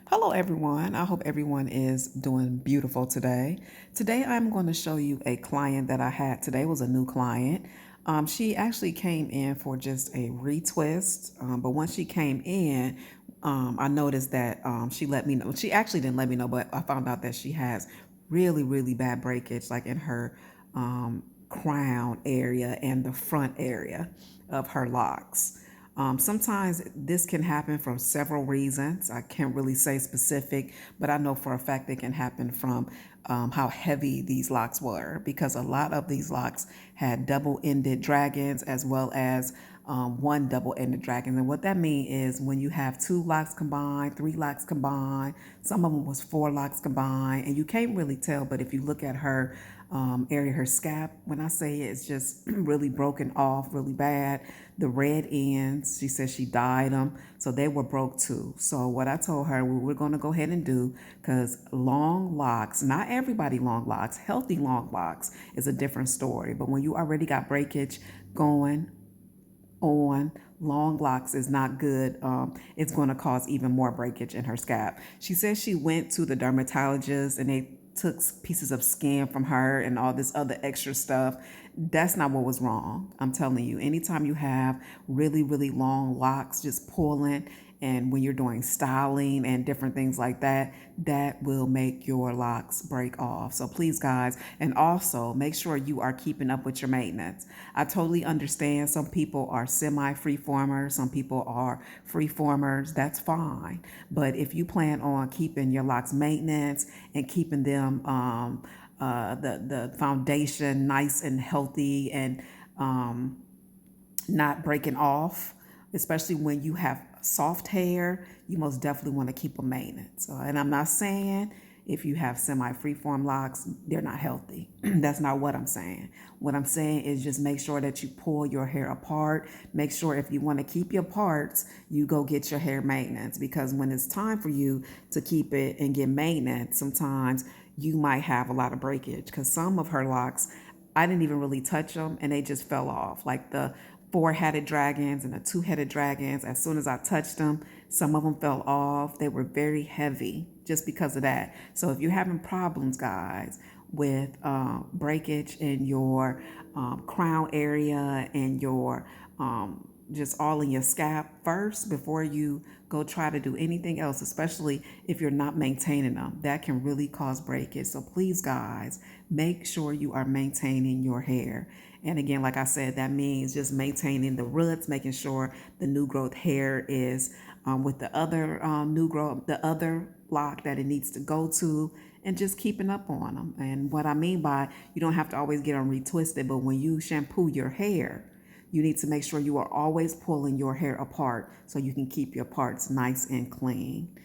Hello everyone. I hope everyone is doing beautiful today. Today I'm going to show you a client that I had today. Was a new client. She actually came in for just a retwist, but once she came in, I noticed that she let me know. She actually didn't let me know, but I found out that she has really, really bad breakage, like in her crown area and the front area of her locks. Sometimes this can happen from several reasons. I can't really say specific, but I know for a fact it can happen from how heavy these locks were, because a lot of these locks had double-ended dragons as well as one double-ended dragon. And what that means is when you have two locks combined, three locks combined, some of them was four locks combined, and you can't really tell, but if you look at her area, her scalp, when I say it's just really broken off really bad. The red ends, she said she dyed them, so they were broke too. So what I told her, we're going to go ahead and do, because long locks, not everybody long locks, healthy long locks is a different story. But when you already got breakage going on, long locks is not good. It's going to cause even more breakage in her scalp. She says she went to the dermatologist and they took pieces of skin from her and all this other extra stuff. That's not what was wrong. I'm telling you, anytime you have really, really long locks just pulling, and when you're doing styling and different things like that, that will make your locks break off. So please, guys, and also make sure you are keeping up with your maintenance. I totally understand some people are semi freeformers, some people are freeformers. That's fine. But if you plan on keeping your locks maintenance and keeping them the foundation nice and healthy and not breaking off, especially when you have soft hair, you most definitely want to keep a maintenance. And I'm not saying if you have semi freeform locks, they're not healthy. That's not what I'm saying. What I'm saying is just make sure that you pull your hair apart. Make sure if you want to keep your parts, you go get your hair maintenance, because when it's time for you to keep it and get maintenance, sometimes you might have a lot of breakage, because some of her locks, I didn't even really touch them and they just fell off. Like the four-headed dragons and the two-headed dragons, as soon as I touched them, some of them fell off. They were very heavy just because of that. So if you're having problems, guys, with breakage in your crown area and your just all in your scalp first, before you go try to do anything else, especially if you're not maintaining them, that can really cause breakage. So please, guys, make sure you are maintaining your hair. And again, like I said, that means just maintaining the roots, making sure the new growth hair is with the other new growth, the other lock that it needs to go to, and just keeping up on them. And what I mean by, you don't have to always get them retwisted, but when you shampoo your hair, you need to make sure you are always pulling your hair apart so you can keep your parts nice and clean.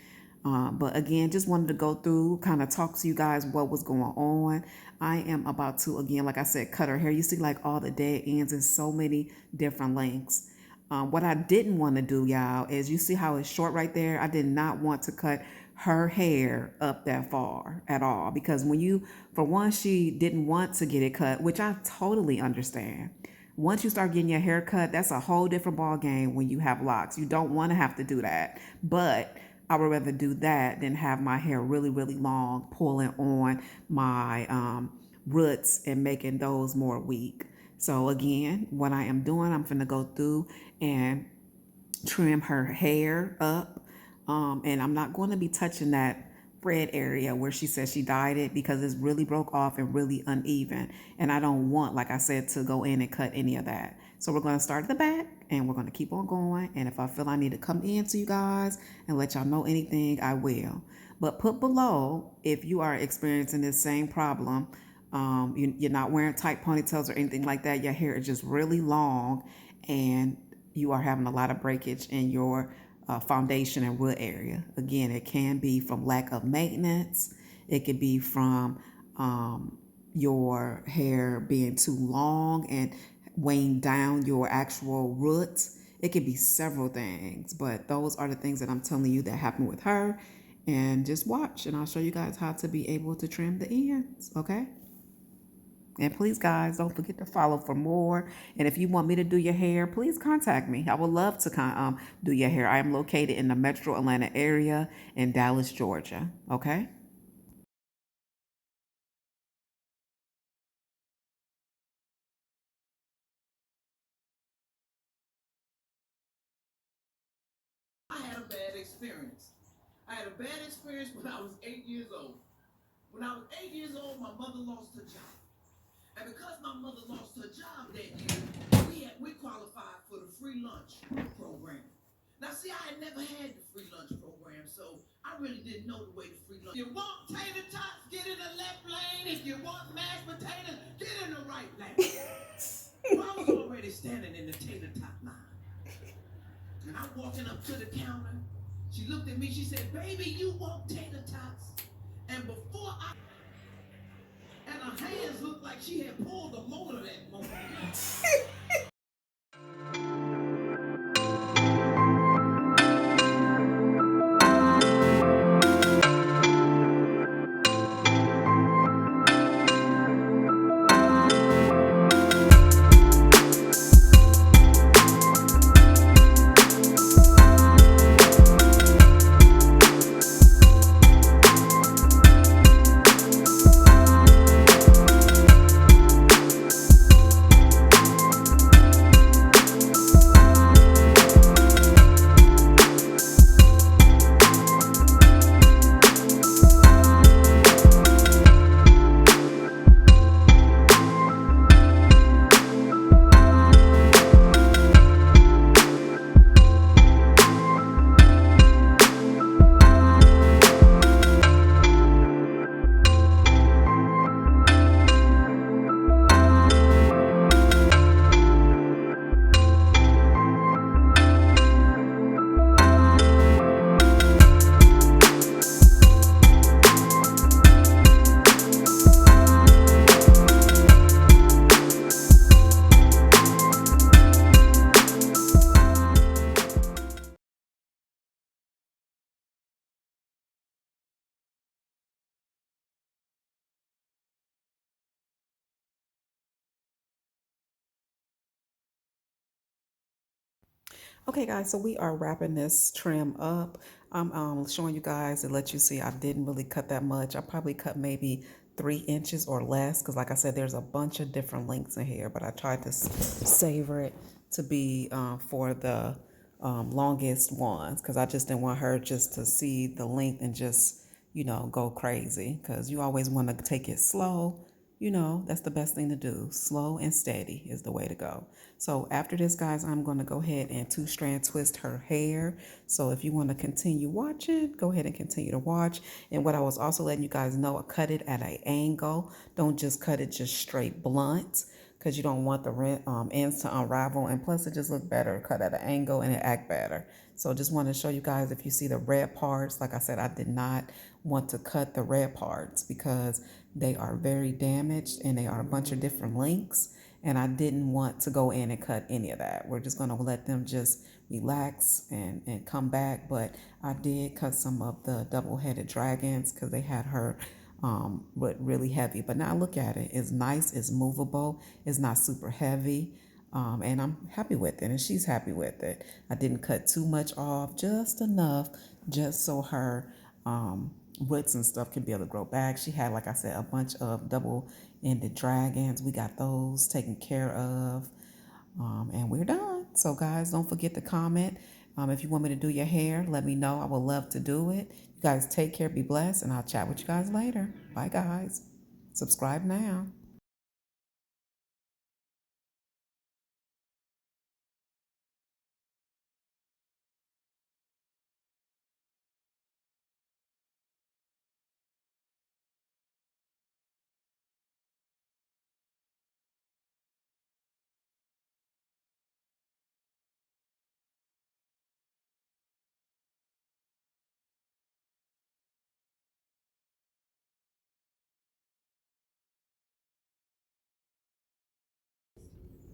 But again, just wanted to go through, kind of talk to you guys what was going on. I am about to, again, like I said, cut her hair. You see like all the dead ends in so many different lengths. What I didn't want to do, y'all, is you see how it's short right there? I did not want to cut her hair up that far at all, because when you, for one, she didn't want to get it cut, which I totally understand. Once you start getting your hair cut, that's a whole different ball game when you have locks. You don't want to have to do that. But I would rather do that than have my hair really, really long, pulling on my roots and making those more weak. So again, what I am doing, I'm going to go through and trim her hair up. And I'm not going to be touching that red area where she says she dyed it, because it's really broke off and really uneven. And I don't want, like I said, to go in and cut any of that. So we're going to start at the back and we're going to keep on going. And if I feel I need to come in to you guys and let y'all know anything, I will. But put below if you are experiencing this same problem. You're not wearing tight ponytails or anything like that. Your hair is just really long and you are having a lot of breakage in your foundation and root area. Again, it can be from lack of maintenance. It could be from your hair being too long and weighing down your actual roots. It could be several things, but those are the things that I'm telling you that happened with her. And just watch, and I'll show you guys how to be able to trim the ends, okay? And please, guys, don't forget to follow for more. And if you want me to do your hair, please contact me. I would love to do your hair. I am located in the metro Atlanta area in Dallas, Georgia. Okay? I had a bad experience. I had a bad experience when I was 8 years old. When I was 8 years old, my mother lost her job. And because my mother lost her job that year, we qualified for the free lunch program. Now, see, I had never had the free lunch program, so I really didn't know the way the free lunch. If you want tater tots, get in the left lane. If you want mashed potatoes, get in the right lane. Well, I was already standing in the tater tot line. And I'm walking up to the counter. She looked at me, she said, baby, you want tater tots? And before I, and her hands looked like she had pulled a motor that moment. Okay, guys, so we are wrapping this trim up. I'm showing you guys to let you see I didn't really cut that much. I probably cut maybe 3 inches or less because, like I said, there's a bunch of different lengths in here, but I tried to savor it to be for the longest ones because I just didn't want her just to see the length and just, go crazy because you always want to take it slow. That's the best thing to do. Slow and steady is the way to go. So after this, guys, I'm going to go ahead and two-strand twist her hair. So if you want to continue watching, go ahead and continue to watch. And what I was also letting you guys know, I cut it at an angle. Don't just cut it just straight blunt because you don't want the ends to unravel. And plus, it just look better cut at an angle and it act better. So just want to show you guys if you see the red parts. Like I said, I did not want to cut the red parts because they are very damaged and they are a bunch of different lengths. And I didn't want to go in and cut any of that. We're just going to let them just relax and come back. But I did cut some of the double-headed dragons because they had her but really heavy. But now look at it. It's nice. It's movable. It's not super heavy. And I'm happy with it. And she's happy with it. I didn't cut too much off, just enough, just so her roots and stuff can be able to grow back. She had, like I said, a bunch of double-ended dragons. We got those taken care of. And we're done. So, guys, don't forget to comment. If you want me to do your hair, let me know. I would love to do it. You guys take care, be blessed, and I'll chat with you guys later. Bye, guys. Subscribe now.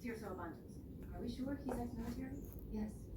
Tears so abundant. Are we sure he's ex-military? Yes.